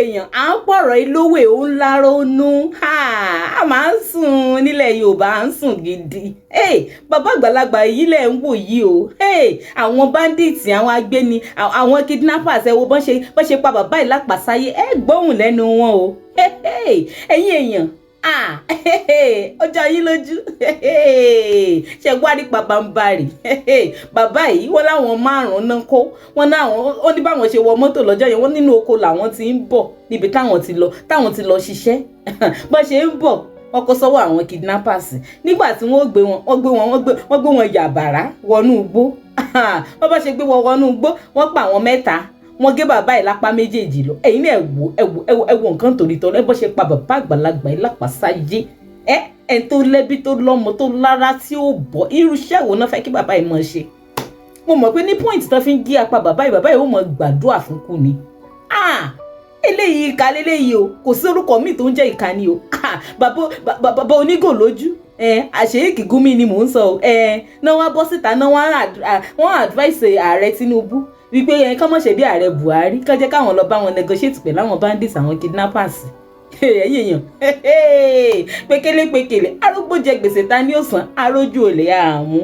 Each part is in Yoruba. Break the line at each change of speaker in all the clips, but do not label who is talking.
èèyàn à ń pọ̀rọ̀ ilówè ó ń lárónú a máa ń sùn nílẹ̀ Yorùbá à ń sùn gidi bàbá àgbàlagbà yìí lẹ̀ ń wò yìí o àwọn bandits àwọn agbéni àwọn kidnappers ẹ wo bọ́n ṣe pa bàbá yìí lápàsáyé ẹ gbóhùn lẹ́nu wọn o ẹ̀yin èèyàn ọjọ́ yín lójú ṣe wárí pàbàmbarì bàbá yìí wọ́n láwọn 5 náà kó wọ́n náwọn ó ní báwọn ṣe wọ mọ́tò lọ́jọ́ yẹn wọ́n nínú oko làwọn ti ń bọ̀ níbi táwọn ti lọ ṣiṣẹ́ bó ṣe ń bọ̀ wọ́n kó sọ́wọ́ àwọn kidnappers nígbà tí wọ́n gbé wọn yàbàrá wọnú igbó wọ́n bá ṣe gbé wọn wọnú igbó wọ́n pa àwọn 3 wọ́n gé bàbá yìí lápá méjèèjì lọ ẹ̀yin náà ẹ wo nǹkan torí tọ́ lẹ́bọ̀ ṣe pa bàbá àgbàlagbà yìí lápàsáyé ẹ̀ tó lẹ́bí tó lọ́mọ tó lára tí ó bọ̀ irúṣẹ́ wo náà fẹ́ kí bàbá yìí mọ̀ ṣe mo mọ̀ pé ní point tó fi ń gé apá bàbá yìí ó mọ̀ gbàdúrà fún kú ni eléyìí ìka léléyìí o kò sí orúkọ míì tó ń jẹ́ ìka ni o bàbá onígò lójú àṣeyíkì Gumi ni mò ń sọ o náà wá bọ́ síta náà wọ́n advice ààrẹ Tinubu wípé kán mọ̀ ṣe bí ààrẹ Buhari kán jẹ́ káwọn lọ bá wọn negotiate pẹ̀lú àwọn bandits àwọn kidnappers ẹ̀yìn èèyàn pékélé arúgbó jẹ gbèsè ta ní òsàn arójú olè àmú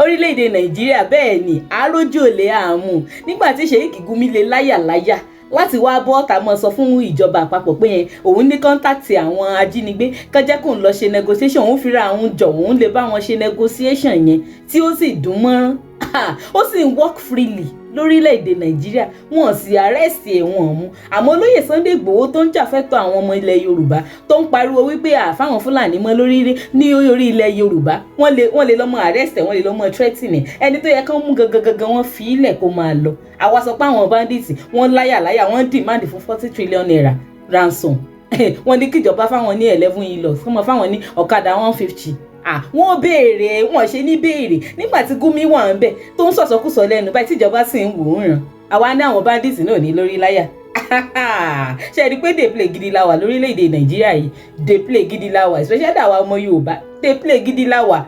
orílẹ̀-èdè Nàìjíríà bẹ́ẹ̀ ni arójú olè àmú nígbà tí Ṣèyíkì Gumi lè láyà láti wá bọ́ ọ̀tá mọ́ sọ fún ìjọba àpapọ̀ pé òun ní kọ́ńtàkì àwọn ajínigbé kán jẹ́ kóun lọ ṣe negotiation òun fira àwọn jọ òun lè bá wọn ṣe negotiation yẹn tí ó sì dùn mọ́rán ó sì ń work freely lórílẹ̀‐èdè Nàìjíríà wọn sì arrest ẹ̀wọ̀n mú àmọ́ olóyè Sunday Igboho tó ń jàfẹ́tọ̀ àwọn ọmọ ilẹ̀ Yorùbá tó ń pariwo wípé àfáwọn Fúlàní mọ́ ní orí ilẹ̀ Yorùbá wọ́n lè lọ́mọ arrest wọ́n lè lọ́mọ threatening ẹni tó yẹ kán mú gangan wọ́n fi ilẹ̀ kó máa lọ àwa sọ pé àwọn bandits wọ́n láyà wọ́n demand fún 40 trillion naira ransom wọ́n ní kíjọba fáwọn ní 11 ilos kọ́mọ fáwọn ní ọ̀kadà 150 wọ́n béèrè wọ́n ṣe ní béèrè nígbà tí Gumi wà ń bẹ̀ tó ń sọ̀sọ́kùsọ lẹ́nu báyìí tíjọba sì ń wò ó ràn àwa ní àwọn bandits náà ní lórí láyà ṣe rí pé dey play gidi la wà lórílẹ̀‐èdè Nàìjíríà yìí dey play gidi la wà especially àwa ọmọ Yorùbá dey play gidi la wà.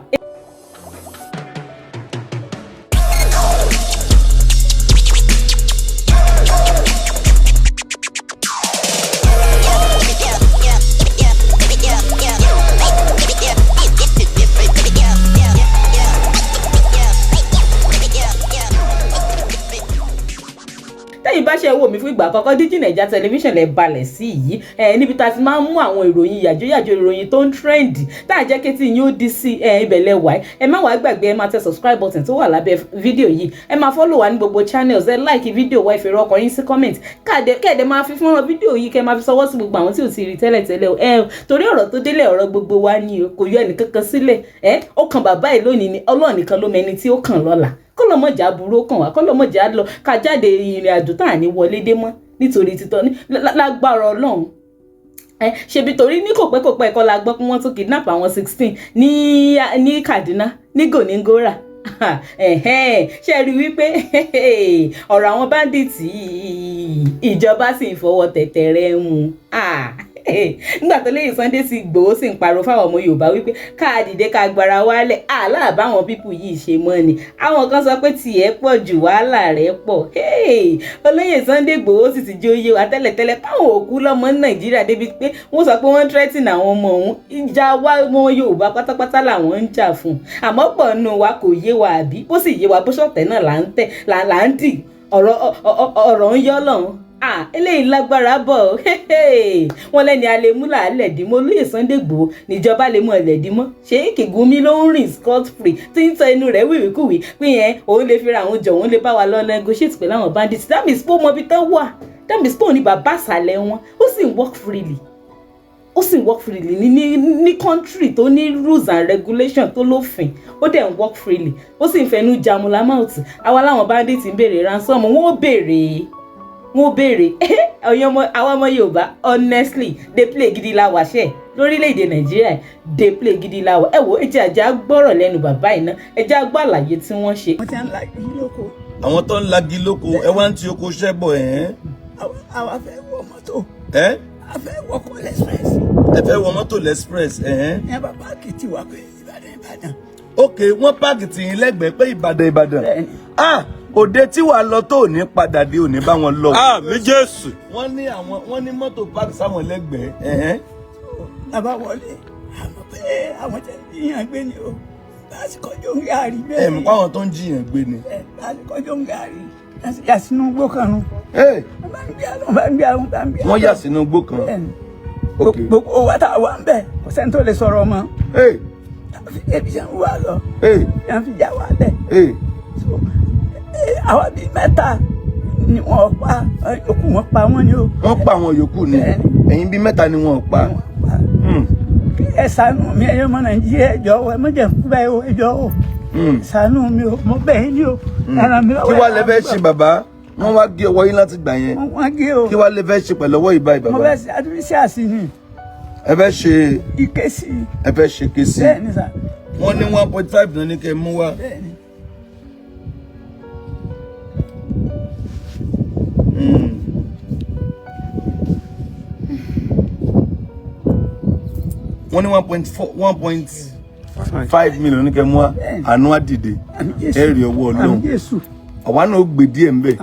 bá ṣe wò mí fún ìgbà àkọ́kọ́ Digi Naija television lè balẹ̀ sí yìí níbi tá a ti máa ń mú àwọn ìròyìn yàjóyàjó ìròyìn tó ń trend tá a jẹ́ kí tí yín ó di sí ibẹ̀lẹ̀ wáyé ẹ má wàá gbàgbé ẹ máa tẹ subscribe button tó wà lábẹ́ fídíò yìí ẹ máa follow wa ní gbogbo channels ẹ like fídíò wa ìfèrè ọkọ̀ yín sí comment kẹ́ẹ̀dẹ̀ máa fi fọ́nrán fídíò yìí kẹ́ máa fi sọwọ́ sí gbogbo àwọn tí ò ti rí tẹ́lẹ̀ torí ọ̀rọ̀ tó délé ọ̀rọ̀ gbogbo wa ni kò yọ ẹnì kankan sílẹ̀ ó kàn bàbá ẹ̀ lónìí ni Ọlọ́run nìkan ló mẹni tí ó kàn lọ́la kọlọmọjà burú kàn wá kọlọmọjà lọ ká jáde ìrìn àjò tá à ní wọlé dé mọ́ nítorí títọ́ lágbára Ọlọ́run ṣebí torí ní kò pẹ́ kọ́ la gbọ́ pé wọ́n tún kidnap àwọn 16 ní Kaduna ní Goningora ṣe rí wípé ọ̀rọ̀ àwọn bandits ìjọba sì ń fọwọ́ tẹ̀tẹ̀rẹ̀ mú nígbà tó lẹ́yìn Sunday sì Igboho sì ń pariwo fáwọn ọmọ Yorùbá wípé ká dìde ká gbára wálẹ̀ aláàbáwọn pípù yìí ṣe mọ́ ni àwọn kan sọ pé tiẹ̀ pọ̀ jù wàhálà rẹ̀ pọ̀ olóyè Sunday Igboho sì ti jẹ́ oyè wa tẹ́lẹ̀tẹ́lẹ̀ káwọn òkú lọ́mọ Nàìjíríà débi pé wọ́n sọ pé wọ́n threaten àwọn ọmọ òun ìjà wa ọmọ Yorùbá pátápátá làwọn ń jà fún àmọ́ pọ̀ nù wa kò yé wa àbí bó sì yé wa bó ṣọ̀tẹ̀ náà là ń dì ọ̀rọ̀ ń yọ́ lọ́hùn eléyìí lágbára bọ̀ wọ́n lẹ́ni alẹ́múlà lẹ̀dímọ́ olóyè Sunday Igboho níjọba lè mú ẹlẹ́dímọ́ Ṣèyíkì Gumi ló ń rìn scot free tí ń tọ inú rẹ̀ wíwíkúwí pé yẹn òun lè fi ra àwọn jọ òun lè bá wa lọ negotiate pẹ̀lú àwọn bandits that means pé ó mọ ibi tán wà that means pé òun ní bàbá àṣàlẹ̀ wọn ó sì ń work freely ní country tó ní rules and regulations tó lófin ó dẹ̀ ń work freely ó sì ń fẹnu jamula mouth àwa láwọn bandits ń béèrè ransom wọn ó béèrè àwọn ọmọ Yorùbá honestly dey play gidi la wà ṣe lórílẹ̀‐èdè Nàìjíríà dey play gidi la wà ẹ wo ẹjẹ àjà gbọ́rọ̀ lẹ́nu bàbá iná ẹjẹ àgbà àlàyé tí wọ́n ṣe.
wọ́n ti ń lagi lóko.
àwọn tó ń lagi lóko ẹ wá ń ti oko ṣẹ́bọ̀
àwa fẹ́ wọ mọ́tò. a fẹ́ wọkọ̀ lẹ́sprẹ́s.
ẹ fẹ́ wọ mọ́tò lẹ́sprẹ́s.
ẹ bá páàkì tí wà pé Ìbàdàn.
ok wọ́n páàkì tì yín lẹ́gbẹ̀ẹ́ pé Ìbàdàn. òde tí wàá lọ tó ní padà dé òní bá wọn lọ.
Àmín Jésù.
wọ́n ní mọ́tò park sáwọn lẹ́gbẹ̀ẹ́.
Bàbá wọlé àmọ́ pé àwọn tẹ̀ ń jiyàn gbé ni o lásìkò jọ ń gàrí bẹ́ẹ̀.
Ẹ̀mí pàwọn tó ń jiyàn gbé ni.
Lásìkò jọ ń gàrí yà sínú igbó kan nu.
Wọ́n yà sínú igbó kan.
Gbogbo wa tá a wà ń bẹ̀ kò sẹ́ni tó lè sọ̀rọ̀ mọ́. Ebi ṣe ń wá lọ. Yàn fi já wa lẹ̀. Àwa bíi mẹ́ta ni wọ́n pa yòókù wọn pa wọ́n ni o.
Wọ́n pa àwọn yòókù ni. Ẹ̀yin bíi mẹ́ta ni wọ́n pa.
Ẹ ṣàánú mi ẹ̀yin ọmọ Nàìjíríà ẹ jọ̀ọ́ ẹ má jẹ́ kú báyìí o ẹ jọ̀ọ́ o. Ṣàánú mi o mo bẹ̀ yín ni o.
Kí wàá lè fẹ́ ṣe bàbá? Wọ́n wá gé ọwọ́ yín láti gbà yẹn.
Wọ́n gé o.
Kí wàá lè fẹ́ ṣe pẹ̀lú ọwọ́ ìbá ìbàbá?
Mo fẹ́ ṣe àdúrísí àsìnì.
Ẹ fẹ́ ṣe
ìkésì.
Ẹ fẹ́ ṣe késì.
Bẹ́ẹ̀ni sà.
Wọ́n ní 1.5 náà ní kẹ́ mú wá.
Bẹ́ẹ̀ni.
Wọ́n ní 1.5 million ní kẹ́ mú wá. Àánú àdìde. Ẹ rí ọwọ́ Ọlọ́run. Àwa náà ó gbé díẹ̀ ńbẹ̀.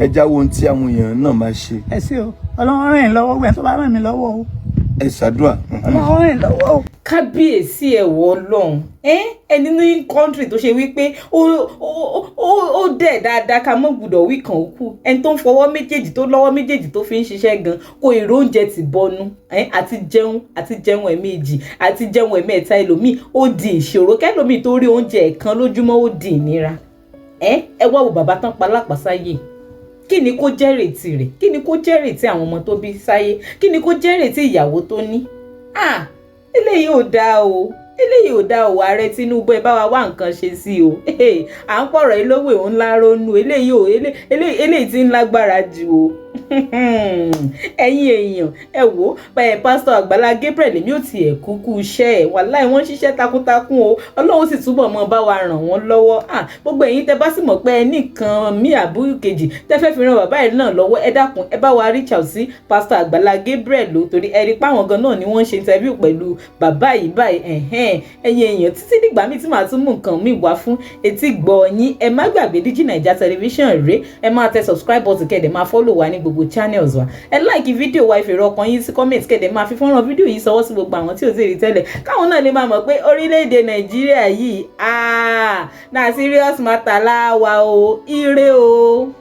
Ẹ jáwọ́ ohun tí àwọn èèyàn náà máa ṣe.
Ẹ ṣé o Ọlọ́run ràn yín lọ́wọ́ gbẹ̀ tó bá ràn mí lọ́wọ́ o.
Ẹ ṣàdúrà.
Ọlọ́run ràn yín lọ́wọ́ o.
Kábíyèsí ẹ̀wọ̀ Ọlọ́run ẹni ní kọ́ńtírì tó ṣe wípé ó dẹ̀ dáadáa ká mọ́ gbọ́dọ̀ wí kan òkú ẹni tó ń fọwọ́ méjèèjì tó lọ́wọ́ méjèèjì tó fi ń ṣiṣẹ́ gan kó èrò oúnjẹ ti bọnu àti jẹun ẹ̀ẹ̀mejì àti jẹun ẹ̀ẹ̀mẹ́ta ẹlòmíì ó di ìṣòro kẹ́lòmíì tó rí oúnjẹ ẹ̀kan lójúmọ́ ó di ìnira ẹ wá wo bàbá tán palápàá sáyé kí ni kó jẹ́ rètí rẹ̀ kí ni kó jẹ́ rètí àwọn ọmọ tó bí sáyé kí ni kó jẹ́ rètí ìyàwó tó ní eléyìí ò dáa o ààrẹ Tinubu ẹ bá wa wá nǹkan ṣe sí o à ń pọ̀rọ̀ ilówó òun ńlá ronú eléyìí tí ń lágbára jù o ẹ̀yin èèyàn ẹ wò pásítọ̀ Agbala Gabriel èmi ò tiẹ̀ kúkú iṣẹ́ ẹ̀ wàláì wọ́n ṣiṣẹ́ takuntakun o Ọlọ́run sì túbọ̀ mọ́ bá wa ràn wọ́n lọ́wọ́ gbogbo ẹ̀yin tẹ bá sì mọ̀ pé ẹ nìkan mí àbúrò kejì tẹ fẹ́ fi ran bàbá ẹ̀ náà lọ́wọ́ ẹ dákun ẹ bá wa reach out sí pásítọ̀ Agbala Gabriel ló torí ẹ rí páwọn gan náà ni wọ́n ń ṣe interview pẹ̀lú bàbá yìí báyìí ẹ̀yin èèyàn títí dìgbà míì tí màá tún mú nǹkan míì wá fún etí gbọ́ yín ẹ má gbàgbé Digi Naija Television rèé ẹ máa tẹ subscribe button kẹ́ẹ̀dẹ̀ máa follow wa ní gbogbo channels wa ẹ like fídíò wa ìfèrè ọkàn yín sí comment kẹ́ẹ̀dẹ̀ máa fi fọ́nrán fídíò yìí sọwọ́ sí gbogbo àwọn tí ò tí ì rí tẹ́lẹ̀ káwọn náà lè máa mọ̀ pé orílẹ̀-èdè Nàìjíríà yìí na serious matter láwa o ire o.